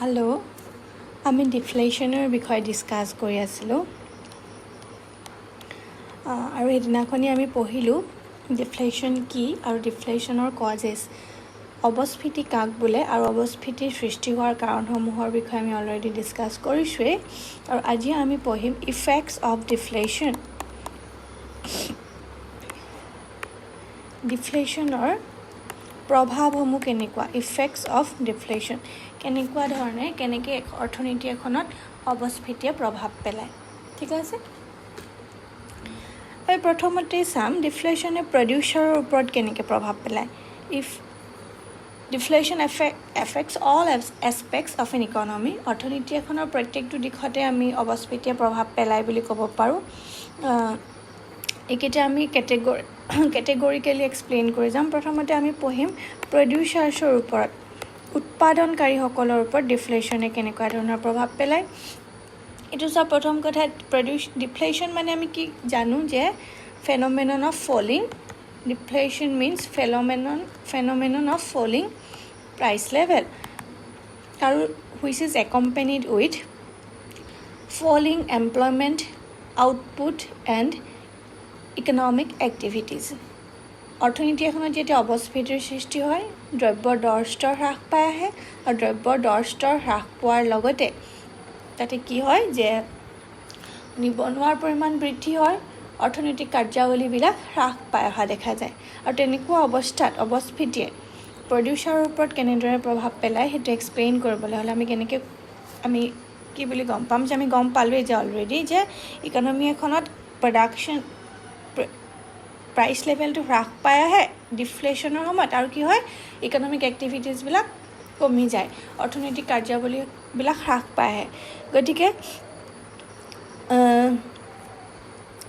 Hello' আমি ডিফ্লেশ্যনৰ বিষয়ে discuss কৰি আছিলোঁ আৰু সেইদিনাখনি আমি পঢ়িলোঁ ডিফ্লেশ্যন কি আৰু ডিফ্লেশ্যনৰ কজেছ অৱস্ফীতি কাক বোলে আৰু অৱস্ফীতিৰ সৃষ্টি হোৱাৰ কাৰণসমূহৰ বিষয়ে আমি অলৰেডি ডিছকাছ কৰিছোঁৱেই আৰু আজি আমি পঢ়িম ইফেক্টছ অফ ডিফ্লেশ্যন ডিফ্লেশ্যনৰ প্ৰভাৱসমূহ কেনেকুৱা ইফেক্টছ অফ ডিফ্লেশ্যন কেনেকুৱা ধৰণে কেনেকৈ অৰ্থনীতি এখনত অৱস্ফীতিয়ে প্ৰভাৱ পেলায় ঠিক আছে এই প্ৰথমতে চাম ডিফ্লেশ্যনে প্ৰডিউচাৰৰ ওপৰত কেনেকৈ প্ৰভাৱ পেলায় if deflation affects all aspects of an economy অৰ্থনীতি এখনৰ প্ৰত্যেকটো দিশতে আমি অৱস্ফীতিয়ে প্ৰভাৱ পেলায় বুলি ক'ব পাৰোঁ এইকেইটা আমি কেটেগৰিকেলি এক্সপ্লেইন কৰি যাম প্ৰথমতে আমি পঢ়িম প্ৰডিউচাৰ্ছৰ ওপৰত উৎপাদনকাৰীসকলৰ ওপৰত ডিফ্লেশ্যনে কেনেকুৱা ধৰণৰ প্ৰভাৱ পেলায় এইটো চব প্ৰথম কথা ডিফ্লেশ্যন মানে আমি কি জানো যে phenomenon of falling deflation means phenomenon of falling price level আৰু which is accompanied with falling employment output and economic activities অৰ্থনীতি এখনত যেতিয়া অৱস্ফীতিৰ সৃষ্টি হয় দ্ৰব্যৰ দৰ স্তৰ হ্ৰাস পাই আহে আৰু দ্ৰব্যৰ দৰ স্তৰ হ্ৰাস পোৱাৰ লগতে তাতে কি হয় যে নিবনুৱাৰ পৰিমাণ বৃদ্ধি হয় অৰ্থনৈতিক কাৰ্যাৱলীবিলাক হ্ৰাস পাই অহা দেখা যায় আৰু তেনেকুৱা অৱস্থাত অৱস্ফীতিয়ে প্ৰডিউচাৰৰ ওপৰত কেনেদৰে প্ৰভাৱ পেলায় সেইটো এক্সপ্লেইন কৰিবলৈ হ'লে আমি কি বুলি গম পাম যে আমি গম পালোঁৱেই যে অলৰেডি যে ইকনমি এখনত প্ৰডাকশ্যন প্ৰাইচ লেভেলটো হ্ৰাস পাই আহে ডিফ্লেশ্যনৰ সময়ত আৰু কি হয় ইকনমিক এক্টিভিটিজবিলাক কমি যায় অৰ্থনৈতিক কাৰ্যাৱলীবিলাক হ্ৰাস পাই আহে গতিকে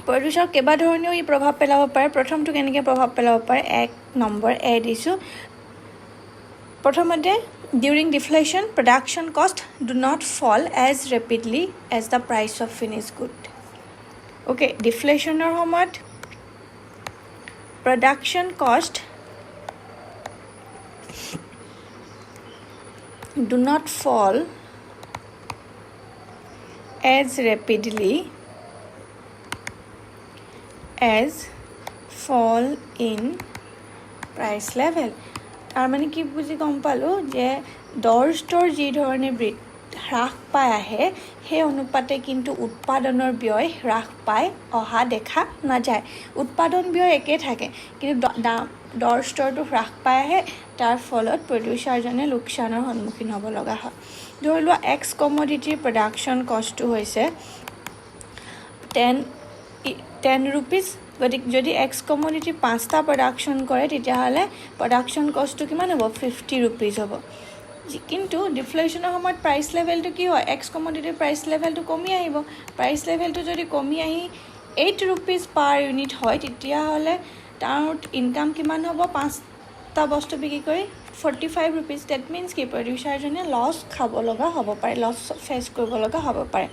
প্ৰডিউচাৰ কেইবাধৰণেও ই প্ৰভাৱ পেলাব পাৰে প্ৰথমটো কেনেকৈ প্ৰভাৱ পেলাব পাৰে এক নম্বৰ দিছোঁ প্ৰথমতে during deflation production cost do not fall as rapidly as the price of finish good okay ডিফ্লেশ্যনৰ সময়ত production cost do not fall as rapidly as fall in price level তাৰ মানে কি বুজি গম পালোঁ যে দৰ স্তৰ যি ধৰণে হ্ৰাস পাই আহে সেই অনুপাতে কিন্তু উৎপাদনৰ ব্যয় হ্ৰাস পাই অহা দেখা নাযায় উৎপাদন ব্যয় একে থাকে কিন্তু দৰ স্তৰটো হ্ৰাস পাই আহে তাৰ ফলত প্ৰডিউচাৰজনে লোকচানৰ সন্মুখীন হ'ব লগা হয় ধৰি লোৱা এক্স কমোডিটিৰ প্ৰডাকশ্যন কষ্টটো হৈছে 10 ৰুপিজ গতিকে যদি এক্স কমোডিটি 5টা প্ৰডাকশ্যন কৰে তেতিয়াহ'লে প্ৰডাকশ্যন কষ্টটো কিমান হ'ব 50 ৰুপিজ হ'ব কিন্তু ডিফ্লেশ্যনৰ সময়ত প্ৰাইচ লেভেলটো কি হয় এক্স কমোডিটিৰ প্ৰাইচ লেভেলটো কমি আহিব প্ৰাইচ লেভেলটো যদি কমি আহি 8 ৰুপিজ পাৰ ইউনিট হয় তেতিয়াহ'লে তাৰ ইনকাম কিমান হ'ব 5টা বস্তু বিক্ৰী কৰি 45 ৰুপিজ ডেট মিনছ কি প্ৰডিউচাৰজনে লছ খাব লগা হ'ব পাৰে লছ ফেচ কৰিব লগা হ'ব পাৰে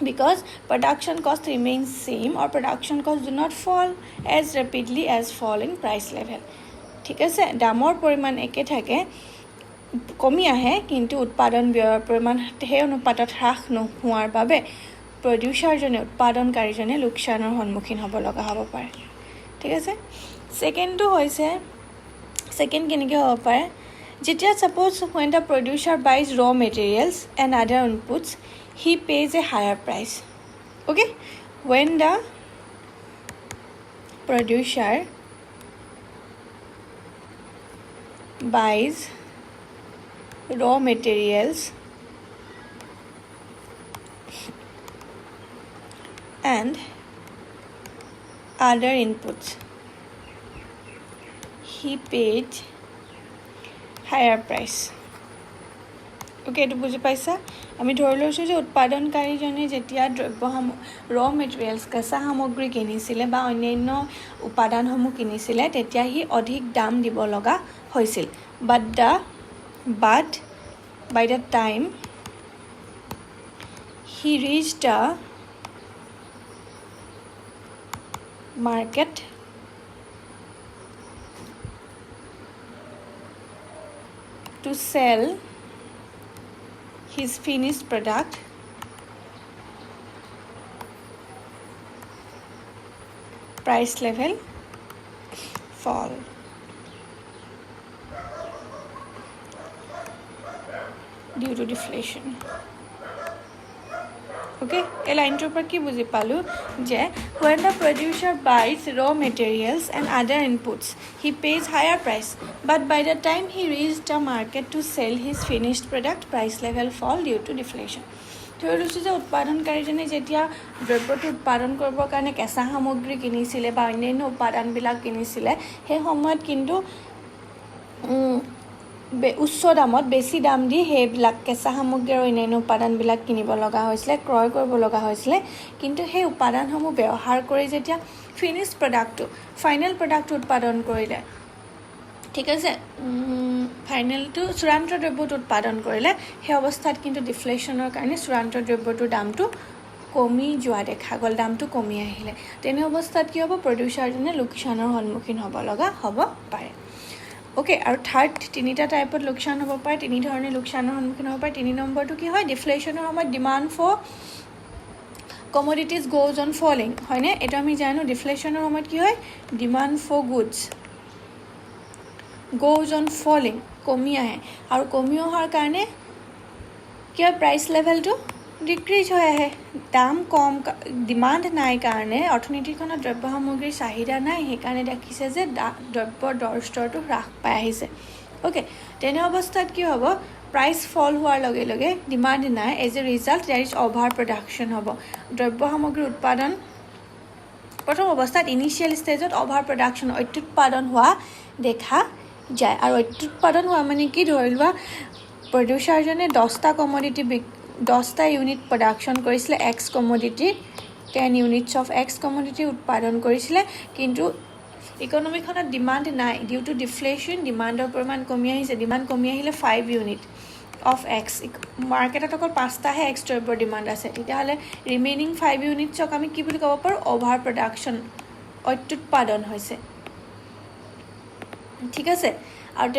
because production cost remains same or production cost do not fall as rapidly as fall in price level ঠিক আছে দামৰ পৰিমাণ একে থাকে কমি আহে কিন্তু উৎপাদন ব্যয়ৰ পৰিমাণ সেই অনুপাতত হ্ৰাস নোহোৱাৰ বাবে প্ৰডিউচাৰজনে উৎপাদনকাৰীজনে লোকচানৰ সন্মুখীন হ'ব লগা হ'ব পাৰে ঠিক আছে ছেকেণ্ড কেনেকৈ হ'ব পাৰে যেতিয়া suppose when the producer buys raw materials and other inputs he pays a higher price okay when the producer buys raw materials and other inputs he paid higher price okay এইটো বুজি পাইছা আমি ধৰি লৈছোঁ যে উৎপাদনকাৰীজনে যেতিয়া দ্ৰব্যসমূহ ৰ মেটেৰিয়েলছ কেঁচা সামগ্ৰী কিনিছিলে বা অন্যান্য উপাদানসমূহ কিনিছিলে তেতিয়া সি অধিক দাম দিব লগা হৈছিল but by the time he reached the market to sell his finished product price level fall due to deflation. Okay, এই লাইনটোৰ পৰা কি বুজি পালো যে when the producer buys raw materials and other inputs he pays higher price, but by the time he reaches the market to sell his finished product price level fall due to deflation. ধৰি লৈছোঁ যে উৎপাদনকাৰীজনে যেতিয়া দ্ৰব্যটো উৎপাদন কৰিবৰ কাৰণে কেঁচা সামগ্ৰী কিনিছিলে বা অন্যান্য উপাদানবিলাক কিনিছিলে সেই সময়ত কিন্তু উচ্চ দামত বেছি দাম দি সেইবিলাক কেঁচা সামগ্ৰী আৰু অন্যান্য উপাদানবিলাক কিনিব লগা হৈছিলে, ক্ৰয় কৰিব লগা হৈছিলে। কিন্তু সেই উপাদানসমূহ ব্যৱহাৰ কৰি যেতিয়া ফিনিশ্ড প্ৰডাক্টটো ফাইনেল প্ৰডাক্টটো উৎপাদন কৰিলে, ঠিক আছে, ফাইনেলটো চূড়ান্ত দ্ৰব্যটো উৎপাদন কৰিলে, সেই অৱস্থাত কিন্তু ডিফ্লেশ্যনৰ কাৰণে চূড়ান্ত দ্ৰব্যটোৰ দামটো কমি যোৱা দেখা গ'ল, দামটো কমি আহিলে। তেনে অৱস্থাত কি হ'ব, প্ৰডিউচাৰজনে লোকচানৰ সন্মুখীন হ'ব লগা হ'ব পাৰে। ওকে, আৰু থাৰ্ড তিনিটা টাইপত লোকচান হ'ব পাৰে, তিনি ধৰণে লোকচানৰ সন্মুখীন হ'ব পাৰে। 3 নম্বৰটো কি হয়, ডিফ্লেশ্যনৰ সময়ত demand for commodities goes on falling, হয়নে? এইটো আমি জানো ডিফ্লেশ্যনৰ সময়ত কি হয়, demand for goods goes on falling, কমি আহে, আৰু কমি অহাৰ কাৰণে কি হয়, প্ৰাইচ লেভেলটো ডিক্ৰিজ হৈ আহে। দাম কম, ডিমাণ্ড নাই কাৰণে, অৰ্থনীতিখনত দ্ৰব্য সামগ্ৰীৰ চাহিদা নাই, সেইকাৰণে দেখিছে যে দ্ৰব্যৰ দৰ স্তৰটো হ্ৰাস পাই আহিছে। অ'কে, তেনে অৱস্থাত কি হ'ব, প্ৰাইচ ফল হোৱাৰ লগে লগে ডিমাণ্ড নাই, as a result there is over production হ'ব। দ্ৰব্য সামগ্ৰীৰ উৎপাদন প্ৰথম অৱস্থাত ইনিচিয়েল ষ্টেজত অভাৰ প্ৰডাকশ্যন, অত্যুৎপাদন হোৱা দেখা যায়। আৰু অত্যুৎপাদন হোৱা মানে কি, ধৰি লোৱা প্ৰডিউচাৰজনে 10টা ইউনিট প্ৰডাকশ্যন কৰিছিলে, x commodity 10 units of x commodity উৎপাদন কৰিছিলে, কিন্তু ইকনমিখনত ডিমাণ্ড নাই, ডিউ টু ডিফ্লেশ্যন ডিমাণ্ডৰ পৰিমাণ কমি আহিছে। ডিমাণ্ড কমি আহিলে 5 ইউনিট অফ এক্স, মাৰ্কেটত অকল 5টাহে এক্স দ্ৰব্যৰ ডিমাণ্ড আছে, তেতিয়াহ'লে ৰিমেইনিং 5 ইউনিটছক আমি কি বুলি ক'ব পাৰোঁ, অভাৰ প্ৰডাকশ্যন, অত্যুৎপাদন হৈছে। ঠিক আছে, আৰু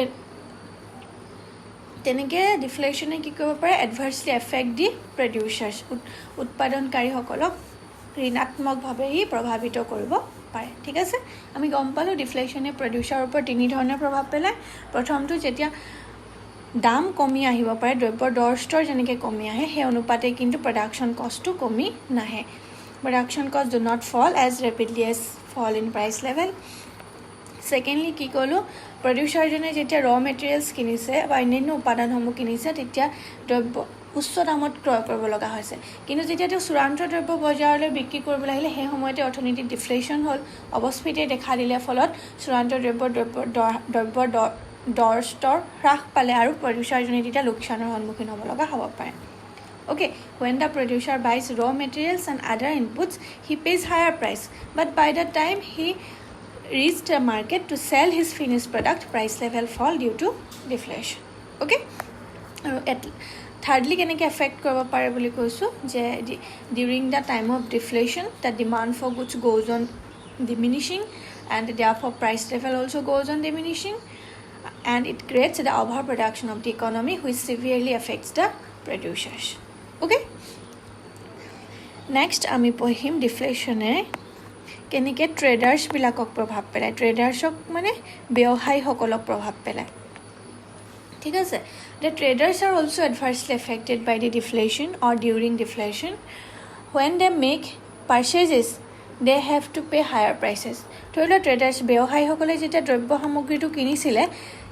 তেনেকৈ ডিফ্লেশ্যনে কি কৰিব পাৰে, এডভাৰ্চলি এফেক্ট দি প্ৰডিউচাৰ্ছ, উৎপাদনকাৰীসকলক ঋণাত্মকভাৱে ই প্ৰভাৱিত কৰিব পাৰে। ঠিক আছে, আমি গম পালোঁ ডিফ্লেশ্যনে প্ৰডিউচাৰৰ ওপৰত 3 ধৰণৰ প্ৰভাৱ পেলায়। প্ৰথমটো, যেতিয়া দাম কমি আহিব পাৰে, দ্ৰব্যৰ দৰ স্তৰ যেনেকৈ কমি আহে, সেই অনুপাতে কিন্তু প্ৰডাকশ্যন কষ্টটো কমি নাহে। Production cost do not fall as rapidly as fall in price level. Secondly কি ক'লোঁ, প্ৰডিউচাৰজনে যেতিয়া ৰ মেটেৰিয়েলছ কিনিছে বা অন্যান্য উপাদানসমূহ কিনিছে, তেতিয়া দ্ৰব্য উচ্চ দামত ক্ৰয় কৰিব লগা হৈছে। কিন্তু যেতিয়া তেওঁ চূড়ান্ত দ্ৰব্য বজাৰলৈ বিক্ৰী কৰিবলৈ আহিলে, সেই সময়তে অৰ্থনীতিত ডিফ্লেশ্যন হ'ল, অৱস্ফীতিয়ে দেখা দিলে, ফলত চূড়ান্ত দ্ৰব্যৰ দৰ স্তৰ হ্ৰাস পালে, আৰু প্ৰডিউচাৰজনে তেতিয়া লোকচানৰ সন্মুখীন হ'ব লগা হ'ব পাৰে। Okay, when the producer buys raw materials and other inputs, he pays higher price, but by the time he reached the market to sell his finished product, price level fall due to deflation. Okay, thirdly কেনেকৈ effect কৰিব পাৰে বুলি কৈছোঁ যে during the time of deflation the demand for goods goes on diminishing and therefore price level also goes on diminishing, and it creates the overproduction of the economy which severely affects the producers. Okay, next আমি পঢ়িম ডিফ্লেশ্যনে কেনেকৈ ট্ৰেডাৰ্ছবিলাকক প্ৰভাৱ পেলায়, ট্ৰেডাৰ্ছক মানে ব্যৱসায়ীসকলক প্ৰভাৱ পেলায়। ঠিক আছে, the traders are also adversely affected by the deflation or during deflation. When they make purchases, they have to pay higher prices. ধৰি লওক ট্ৰেডাৰ্ছ ব্যৱসায়ীসকলে যেতিয়া দ্ৰব্য সামগ্ৰীটো কিনিছিলে,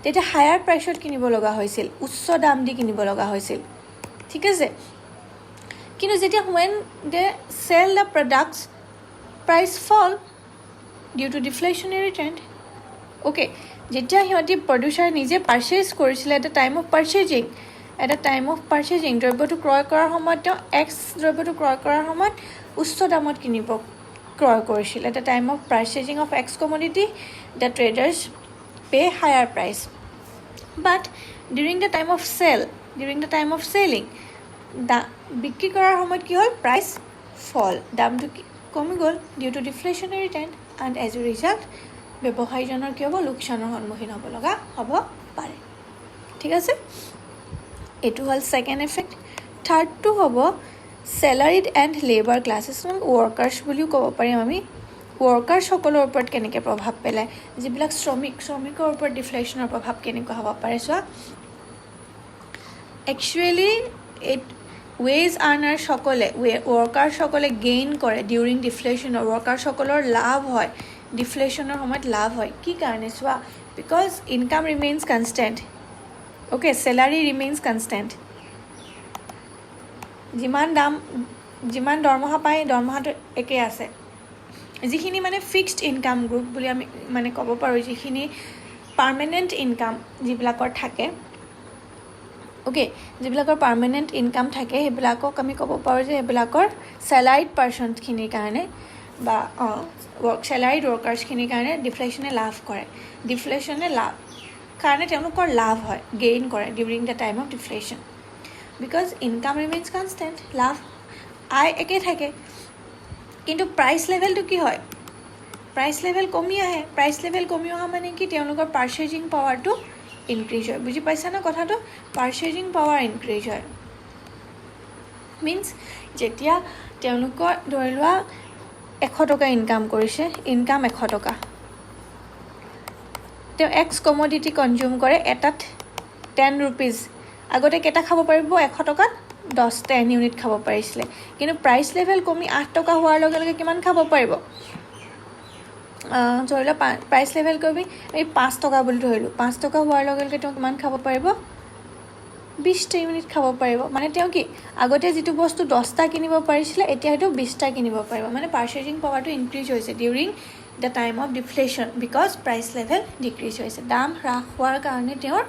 তেতিয়া হায়াৰ প্ৰাইচত কিনিব লগা হৈছিল, উচ্চ দাম দি কিনিব লগা হৈছিল। ঠিক আছে, কিন্তু যেতিয়া when they sell the products, price fall due to deflationary trend. Okay, যেতিয়া সিহঁতি প্ৰডিউচাৰ নিজে পাৰ্চেজ কৰিছিলে, এটা টাইম অফ পাৰ্চেজিং দ্ৰব্যটো ক্ৰয় কৰাৰ সময়ত তেওঁ এক্স দ্ৰব্যটো ক্ৰয় কৰাৰ সময়ত উচ্চ দামত ক্ৰয় কৰিছিল। এটা time of purchasing of x commodity, the traders pay higher price, but during the time of selling বিক্ৰী কৰাৰ সময়ত কি হ'ল, প্ৰাইচ ফল, দামটো কমি গ'ল ডিউ টু ডিফ্লেশ্যনাৰী trend, and as a result ব্যৱসায়ীজনৰ কি হ'ব, লোকচানৰ সন্মুখীন হ'ব পাৰে। ঠিক আছে, এইটো হ'ল ছেকেণ্ড এফেক্ট। থাৰ্ডটো হ'ব salaried and labour classes, workers বুলিও ক'ব পাৰিম আমি। ৱৰ্কাৰ্ছসকলৰ ওপৰত কেনেকৈ প্ৰভাৱ পেলায়, যিবিলাক শ্ৰমিকৰ ওপৰত ডিফ্লেশ্যনৰ প্ৰভাৱ কেনেকুৱা হ'ব পাৰে। চোৱা, একচুৱেলি ৱেজ আৰ্নাৰসকলে ৱৰ্কাৰসকলে গেইন কৰে ডিউৰিং ডিফ্লেশ্যনৰ, ৱৰ্কাৰসকলৰ লাভ হয় ডিফ্লেশ্যনৰ সময়ত লাভ হয়। কি কাৰণে? চোৱা, because income remains constant, okay, salary remains constant. যিমান দৰমহা পায় দৰমহাটো একেই আছে। যিখিনি মানে ফিক্সড ইনকাম গ্ৰুপ বুলি আমি মানে ক'ব পাৰোঁ, যিখিনি পাৰ্মানেণ্ট ইনকাম যিবিলাকৰ থাকে, অ'কে, যিবিলাকৰ পাৰ্মানেণ্ট ইনকাম থাকে সেইবিলাকক আমি ক'ব পাৰোঁ যে সেইবিলাকৰ চেলাৰিড পাৰ্চনখিনিৰ কাৰণে বা চেলাৰিড ৱৰ্কাৰ্ছখিনিৰ কাৰণে ডিফ্লেশ্যনে লাভ কৰে। ডিফ্লেশ্যনে লাভ কাৰণে তেওঁলোকৰ লাভ হয়, গেইন কৰে during the time of deflation, because income remains constant, লাভ আয় একে থাকে। কিন্তু প্ৰাইচ লেভেলটো কি হয়? প্ৰাইচ লেভেল কমি আহে। প্ৰাইচ লেভেল কমি অহা মানে কি? তেওঁলোকৰ পাৰ্চেজিং পাৱাৰটো ইনক্ৰিজ হয়। বুজি পাইছা ন কথাটো? পাৰ্চেজিং পাৱাৰ ইনক্ৰিজ হয় মিনছ যেতিয়া তেওঁলোকৰ ধৰি লোৱা 100 টকা ইনকাম কৰিছে, ইনকাম 100 টকা, তেওঁ এক্স কমডিটি কনজিউম কৰে, এটাত 10 ৰুপিজ। আগতে কেইটা খাব পাৰিব? 100 টকাত 10 ইউনিট খাব পাৰিছিলে। কিন্তু প্ৰাইচ লেভেল কমি 8 টকা হোৱাৰ লগে লগে কিমান খাব পাৰিব? ধৰি লওক প্ৰাইচ লেভেল কমি এই 5 টকা বুলি ধৰিলোঁ, 5 টকা হোৱাৰ লগে লগে তেওঁ কিমান খাব পাৰিব? 20টা ইউনিট খাব পাৰিব। মানে তেওঁ কি আগতে যিটো বস্তু 10টা কিনিব পাৰিছিলে এতিয়া হয়তো 20টা কিনিব পাৰিব। মানে পাৰ্চেজিং পাৱাৰটো ইনক্ৰিজ হৈছে during the time of deflation, because price level decrease হৈছে। দাম হ্ৰাস হোৱাৰ কাৰণে তেওঁৰ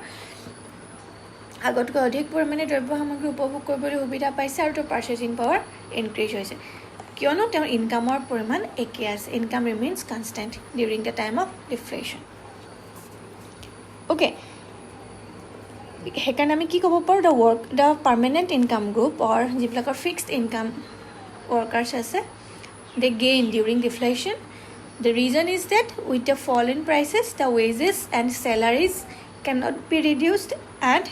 আগতকৈ অধিক পৰিমাণে দ্ৰব্য সামগ্ৰী উপভোগ কৰিবলৈ সুবিধা পাইছে আৰু তেওঁৰ পাৰ্চেজিং পাৱাৰ ইনক্ৰিজ হৈছে, কিয়নো তেওঁৰ ইনকামৰ পৰিমাণ একে আছে। Income remains constant during the time of deflation, okay. সেইকাৰণে আমি কি ক'ব পাৰোঁ? The permanent income group or যিবিলাকৰ ফিক্সড ইনকাম ৱৰ্কাৰ্ছ আছে, they gain during deflation. The reason is that with the fall in prices the wages and salaries can not be reduced and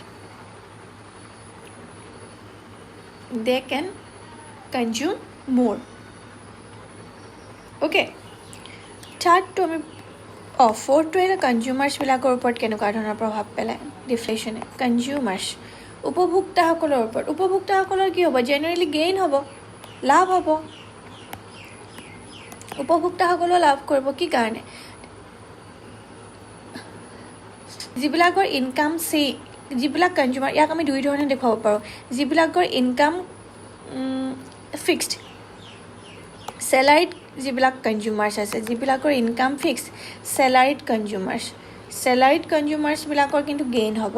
they can consume more, okay. থাৰ্ডটো আমি ফ'ৰ্থটো আহিলে কনজিউমাৰ্ছবিলাকৰ ওপৰত কেনেকুৱা ধৰণৰ প্ৰভাৱ পেলায় ডিফ্লেশ্যনে। কনজিউমাৰ্ছ উপভোক্তাসকলৰ ওপৰত, উপভোক্তাসকলৰ কি হ'ব? জেনেৰেলি গেইন হ'ব, লাভ হ'ব। উপভোক্তাসকলেও লাভ কৰিব। কি কাৰণে? যিবিলাকৰ ইনকাম যিবিলাক কনজিউমাৰ, ইয়াক আমি দুই ধৰণে দেখুৱাব পাৰোঁ। যিবিলাকৰ ইনকাম ফিক্সড, চেলাৰিড যিবিলাক কনজিউমাৰ্ছ আছে, যিবিলাকৰ ইনকাম ফিক্সড, চেলাৰিড কনজিউমাৰ্ছবিলাকৰ কিন্তু গেইন হ'ব।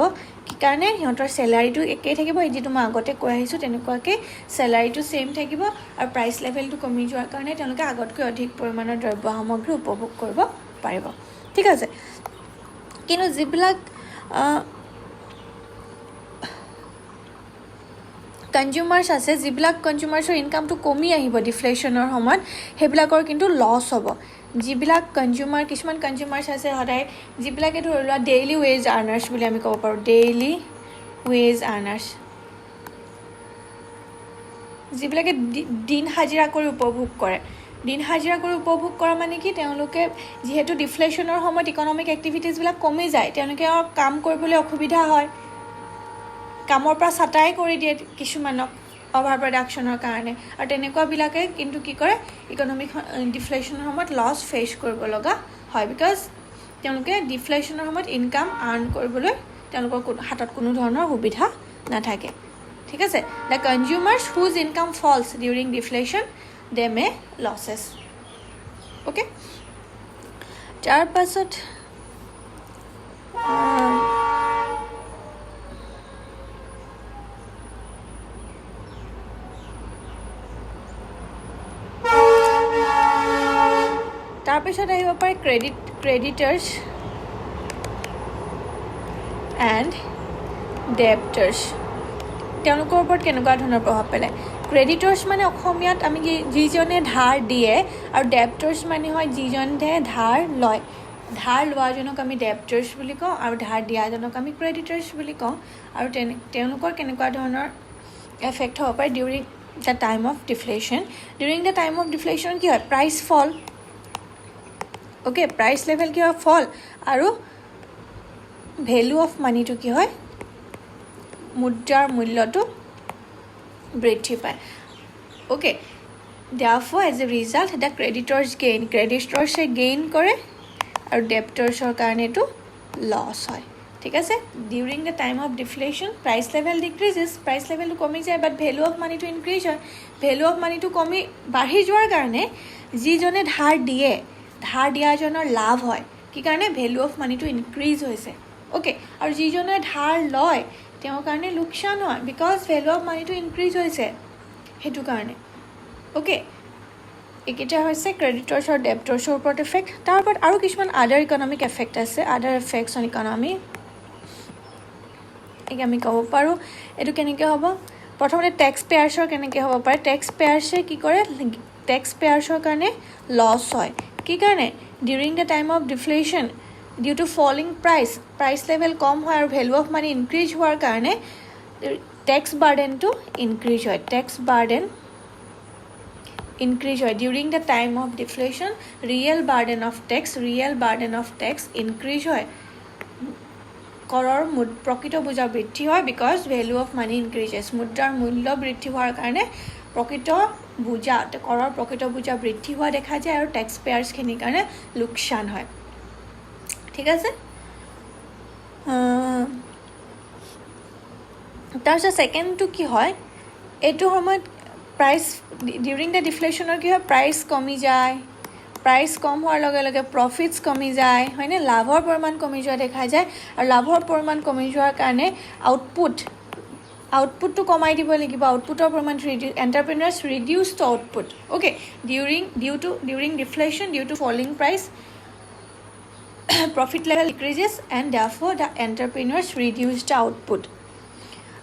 কি কাৰণে? সিহঁতৰ চেলাৰিটো একেই থাকিব, যিটো মই আগতে কৈ আহিছোঁ তেনেকুৱাকৈ চেলাৰিটো ছেইম থাকিব আৰু প্ৰাইচ লেভেলটো কমি যোৱাৰ কাৰণে তেওঁলোকে আগতকৈ অধিক পৰিমাণৰ দ্ৰব্য সামগ্ৰী উপভোগ কৰিব পাৰিব, ঠিক আছে। কিন্তু যিবিলাক কনজিউমাৰ্ছ আছে, যিবিলাক কনজিউমাৰ্ছৰ ইনকামটো কমি আহিব ডিফ্লেশ্যনৰ সময়ত, সেইবিলাকৰ কিন্তু লছ হ'ব। যিবিলাক কিছুমান কনজিউমাৰ্ছ আছে সদায়, যিবিলাকে ধৰি লোৱা ডেইলি ৱেজ আৰ্নাৰ্ছ বুলি আমি ক'ব পাৰোঁ, ডেইলি ৱেজ আৰ্নাৰ্ছ, যিবিলাকে দিন হাজিৰা কৰি উপভোগ কৰে। দিন হাজিৰা কৰি উপভোগ কৰা মানে কি? তেওঁলোকে যিহেতু ডিফ্লেশ্যনৰ সময়ত ইকনমিক এক্টিভিটিছবিলাক কমি যায়, তেওঁলোকে কাম কৰিবলৈ অসুবিধা হয়, কামৰ পৰা ছাঁটাই কৰি দিয়ে কিছুমানক অভাৰ প্ৰডাকশ্যনৰ কাৰণে, আৰু তেনেকুৱাবিলাকে কিন্তু কি কৰে? ইকনমিক ডিফ্লেশ্যনৰ সময়ত লছ ফেচ কৰিব লগা হয়, বিকজ তেওঁলোকে ডিফ্লেশ্যনৰ সময়ত ইনকাম আৰ্ণ কৰিবলৈ তেওঁলোকৰ হাতত কোনো ধৰণৰ সুবিধা নাথাকে, ঠিক আছে। দ্য কনজিউমাৰ্ছ হুজ ইনকাম ফলছ ডিউৰিং ডিফ্লেশ্যন দে মে লছেছ, অ'কে। তাৰপাছত আহিব পাৰে ক্ৰেডিটাৰ্ছ এণ্ড ডেপ্টাৰ্ছ। তেওঁলোকৰ ওপৰত কেনেকুৱা ধৰণৰ প্ৰভাৱ পেলায়? ক্ৰেডিটাৰ্ছ মানে অসমীয়াত আমি যিজনে ধাৰ দিয়ে, আৰু ডেপ্টাৰ্ছ মানে হয় যিজনে ধাৰ লয়। ধাৰ লোৱাজনক আমি ডেপ্টাৰ্ছ বুলি কওঁ আৰু ধাৰ দিয়াজনক আমি ক্ৰেডিটাৰ্ছ বুলি কওঁ। আৰু তেওঁলোকৰ কেনেকুৱা ধৰণৰ এফেক্ট হ'ব পাৰে during the time of deflation during the time of deflation কি হয় প্ৰাইচ ফল অ'কে প্ৰাইচ লেভেল কি হয় ফল আৰু ভেলু অফ মানিটো কি হয় মুদ্ৰাৰ মূল্যটো বৃদ্ধি পায় okay therefore as a result the creditors gain কৰে আৰু ডেপ্টৰ্ছৰ কাৰণে এইটো লছ হয় ঠিক আছে during the time of deflation price level decreases price লেভেলটো কমি যায় বাট ভেলু অফ মানিটো ইনক্ৰিজ হয় ভেলু অফ মানিটো বাঢ়ি যোৱাৰ কাৰণে যিজনে ধাৰ দিয়াজনৰ লাভ হয় কি কাৰণে ভেলু অফ মানিটো ইনক্ৰিজ হৈছে অ'কে আৰু যিজনে ধাৰ লয় তেওঁৰ কাৰণে লোকচান হয় বিকজ ভেলু অফ মানিটো ইনক্ৰিজ হৈছে সেইটো কাৰণে অ'কে এইকেইটা হৈছে ক্ৰেডিটৰ্ছ আৰু ডেপ্টৰ্ছৰ ওপৰত এফেক্ট তাৰ ওপৰত আৰু কিছুমান আদাৰ ইকনমিক এফেক্ট আছে আদাৰ এফেক্টছ অন ইকনমি আমি ক'ব পাৰোঁ এইটো কেনেকৈ হ'ব প্ৰথমতে টেক্স পেয়াৰ্ছৰ কেনেকৈ হ'ব পাৰে টেক্স পেয়াৰ্ছে কি কৰে টেক্স পেয়াৰ্ছৰ কাৰণে লছ হয় কি কাৰণে during the time of deflation due to falling price level কম হয় আৰু ভেলু অফ মানি ইনক্ৰিজ হোৱাৰ কাৰণে টেক্স বাৰ্ডেনটো ইনক্ৰিজ হয় টেক্স বাৰ্ডেন increase হয় during the time of deflation real burden of tax increase হয় কৰৰ প্ৰকৃত বোজা বৃদ্ধি হয় because value of money increases মুদ্ৰাৰ মূল্য বৃদ্ধি হোৱাৰ কাৰণে কৰৰ প্ৰকৃত বোজা বৃদ্ধি হোৱা দেখা যায় আৰু টেক্স পেয়াৰ্ছখিনিৰ কাৰণে লোকচান হয় ঠিক আছে তাৰপিছত ছেকেণ্ডটো কি হয় এইটো সময়ত প্ৰাইচ ডিউৰিং দ্য ডিফ্লেশ্যনৰ কি হয় প্ৰাইচ কমি যায় প্ৰাইচ কম হোৱাৰ লগে লগে প্ৰফিটছ কমি যায় হয়নে লাভৰ পৰিমাণ কমি যোৱা দেখা যায় আৰু লাভৰ পৰিমাণ কমি যোৱাৰ কাৰণে আউটপুটটো কমাই দিব লাগিব আউটপুটৰ পৰিমাণ entrepreneurs reduce to output okay during deflation due to falling price profit level decreases and therefore the entrepreneurs reduce the output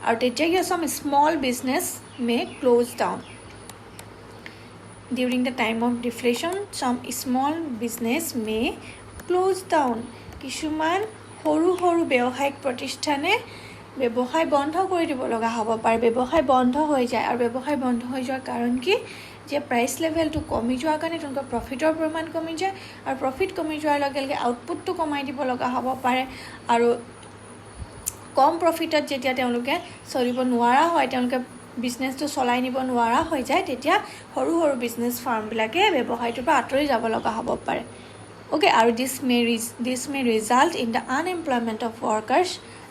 আৰু তেতিয়া কি some small business may close down during the time of deflation some small business may close down কিছুমান সৰু ব্যৱসায়িক প্ৰতিষ্ঠানে ব্যৱসায় বন্ধ কৰি দিব লগা হ'ব পাৰে ব্যৱসায় বন্ধ হৈ যায় আৰু ব্যৱসায় বন্ধ হৈ যোৱাৰ কাৰণ কি যে প্ৰাইচ লেভেলটো কমি যোৱাৰ কাৰণে তেওঁলোকৰ প্ৰফিটৰ পৰিমাণ কমি যায় আৰু প্ৰফিট কমি যোৱাৰ লগে লগে আউটপুটটো কমাই দিব লগা হ'ব পাৰে আৰু কম প্ৰফিটত যেতিয়া তেওঁলোকে চলিব নোৱাৰা হয় তেওঁলোকে বিজনেছটো চলাই নিব নোৱাৰা হৈ যায় তেতিয়া সৰু বিজনেছ ফাৰ্মবিলাকে ব্যৱসায়টোৰ পৰা আঁতৰি যাব লগা হ'ব পাৰে অ'কে আৰু this may result in the unemployment of workers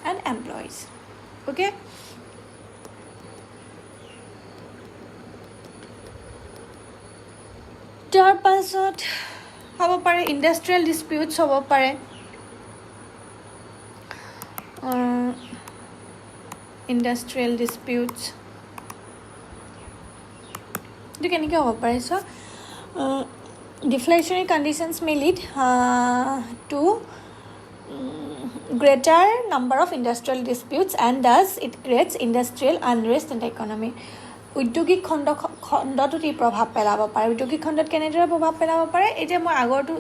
and employees okay তাৰ পাছত হ'ব পাৰে ইণ্ডাষ্ট্ৰিয়েল ডিছপিউটছ হ'ব পাৰে industrial disputes এইটো কেনেকৈ হ'ব পাৰে চ deflationary conditions may lead to greater number of industrial disputes and thus it creates industrial unrest in the economy উদ্যোগিক খণ্ডটোত ই প্ৰভাৱ পেলাব পাৰে উদ্যোগিক খণ্ডত কেনেদৰে প্ৰভাৱ পেলাব পাৰে এই যে মই আগৰটো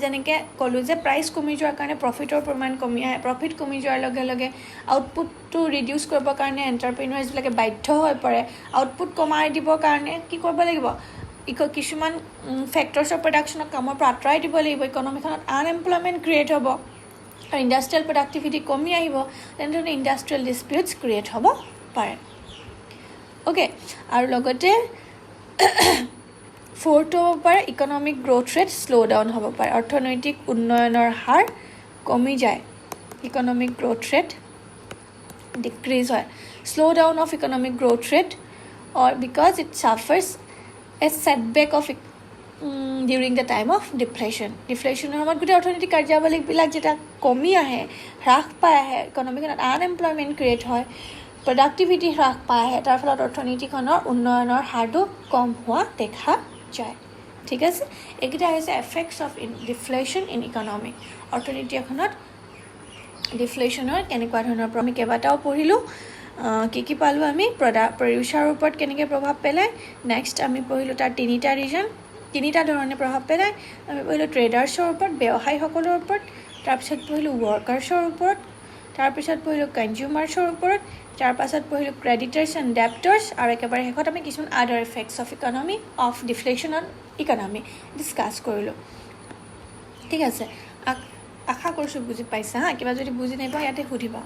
যেনেকৈ ক'লোঁ যে প্ৰাইচ কমি যোৱাৰ কাৰণে প্ৰফিটৰ পৰিমাণ কমি আহে প্ৰফিট কমি যোৱাৰ লগে লগে আউটপুটটো ৰিডিউচ কৰিবৰ কাৰণে এণ্টাৰপ্ৰেনাৰ্ছবিলাকে বাধ্য হৈ পৰে আউটপুট কমাই দিবৰ কাৰণে কি কৰিব লাগিব কিছুমান ফেক্টৰ্ছৰ প্ৰডাকশ্যনক কামৰ পৰা আঁতৰাই দিব লাগিব ইকনমিখনত আনএমপ্লয়মেণ্ট ক্ৰিয়েট হ'ব আৰু ইণ্ডাষ্ট্ৰিয়েল প্ৰডাক্টিভিটি কমি আহিব তেনেধৰণে ইণ্ডাষ্ট্ৰিয়েল ডিছপিউটছ ক্ৰিয়েট হ'ব পাৰে অ'কে আৰু লগতে ফ'ৰ্থটো হ'ব পাৰে economic growth rate slow' down হ'ব পাৰে অৰ্থনৈতিক উন্নয়নৰ হাৰ কমি যায় ইকনমিক গ্ৰ'থ ৰেট ডিক্ৰিজ হয় slow' down of economic growth rate or because it suffers a setback of during the time of ডিফ্লেশ্যনৰ সময়ত গোটেই অৰ্থনৈতিক কাৰ্যাৱলীবিলাক যেতিয়া কমি আহে হ্ৰাস পাই আহে ইকনমিখনত আনএমপ্লয়মেণ্ট ক্ৰিয়েট হয় প্ৰডাক্টিভিটি হ্ৰাস পাই আহে তাৰ ফলত অৰ্থনীতিখনৰ উন্নয়নৰ হাৰটো কম হোৱা দেখা যায় ঠিক আছে এইকেইটা হৈছে এফেক্টছ অফ ডিফ্লেশ্যন ইন ইকনমি অৰ্থনীতি এখনত ডিফ্লেশ্যনৰ কেনেকুৱা ধৰণৰ আমি কেইবাটাও পঢ়িলোঁ কি পালোঁ আমি প্ৰডিউচাৰৰ ওপৰত কেনেকৈ প্ৰভাৱ পেলায় নেক্সট আমি পঢ়িলোঁ তাৰ তিনিটা ধৰণে প্ৰভাৱ পেলায় আমি পঢ়িলোঁ ট্ৰেডাৰ্ছৰ ওপৰত ব্যৱসায়ীসকলৰ ওপৰত তাৰপিছত পঢ়িলোঁ ৱৰ্কাৰ্ছৰ ওপৰত তাৰপিছত পঢ়িলোঁ কনজিউমাৰ্ছৰ ওপৰত, তাৰপাছত পঢ়িলোঁ ক্ৰেডিটাৰ্ছ এণ্ড ডেপ্টৰ্ছ, আৰু একেবাৰে শেষত আমি কিছুমান other effects of economy of deflation on economy discuss কৰিলোঁ। ঠিক আছে, আশা কৰিছোঁ বুজি পাইছা হা। কিবা যদি বুজি নাপাওঁ ইয়াতে সুধিবা।